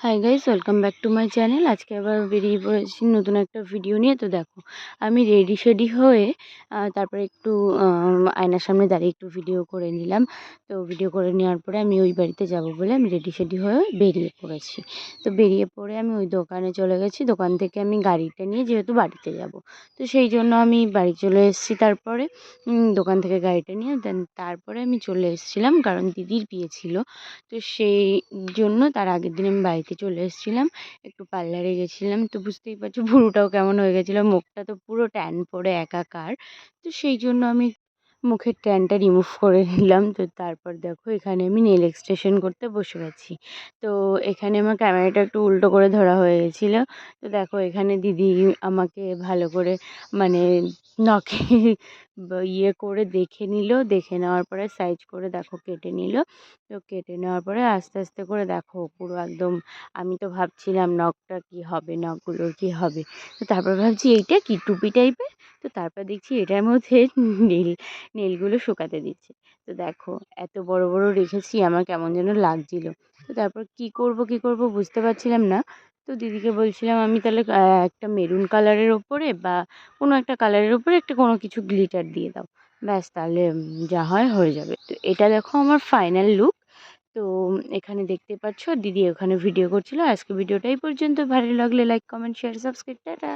Hi guys, welcome back to my channel. আজকে আবার বেরিয়ে পড়েছি নতুন একটা ভিডিও নিয়ে। তো দেখো, আমি রেডি শেডি হয়ে তারপরে একটু আয়নার সামনে দাঁড়িয়ে একটু ভিডিও করে নিলাম। তো ভিডিও করে নেওয়ার পরে আমি ওই বাড়িতে যাব বলে আমি রেডি শেডি হয়ে বেরিয়ে পড়েছি। তো বেরিয়ে পড়ে আমি ওই দোকানে চলে গেছি। দোকান থেকে আমি গাড়িটা নিয়ে যেহেতু বাড়িতে যাব, তো সেই জন্য আমি বাড়ি চলে এসেছি। তারপরে দোকান থেকে গাড়িটা নিয়ে দেন তারপরে আমি চলে এসেছিলাম, কারণ দিদির বিয়ে ছিল। তো সেই জন্য তার আগের দিন আমি বাড়িতে চলে এসেছিলাম। একটু পার্লারে গেছিলাম, তো বুঝতেই পারছো ভুরুটাও কেমন হয়ে গেছিলো, মুখটা তো পুরো ট্যান পড়ে একাকার। তো সেই জন্য আমি মুখের ট্যানটা রিমুভ করে নিলাম। তো তারপর দেখো, এখানে আমি নেল এক্সটেনশন করতে বসে গেছি। তো এখানে আমার ক্যামেরাটা একটু উল্টো করে ধরা হয়ে গেছিলো। তো দেখো, এখানে দিদি আমাকে ভালো করে মানে নখে ইয়ে করে দেখে নিল। দেখে নেওয়ার পরে সাইজ করে দেখো কেটে নিল। তো কেটে নেওয়ার পরে আস্তে আস্তে করে দেখো পুরো একদম, আমি তো ভাবছিলাম নখটা কি হবে, নখগুলোর কি হবে। তো তারপর ভাবছি এইটা কি টুপি টাইপের। তো তারপর দেখছি এটার মধ্যে নীল নীলগুলো শুকাতে দিচ্ছে। তো দেখো, এত বড় বড় রেখেছি, আমার কেমন যেন লাগছিল। তো তারপর কি করব বুঝতে পারছিলাম না। তো দিদিকে বলছিলাম আমি তাহলে একটা মেরুন কালারের ওপরে বা কোনো একটা কালারের ওপরে একটা কোনো কিছু গ্লিটার দিয়ে দাও, ব্যাস তাহলে যা হয় হয়ে যাবে। তো এটা দেখো আমার ফাইনাল লুক। তো এখানে দেখতে পাচ্ছ দিদি ওখানে ভিডিও করছিল। আজকে ভিডিওটা এই পর্যন্ত। ভালো লাগলে like, comment, share, subscribe. Tata.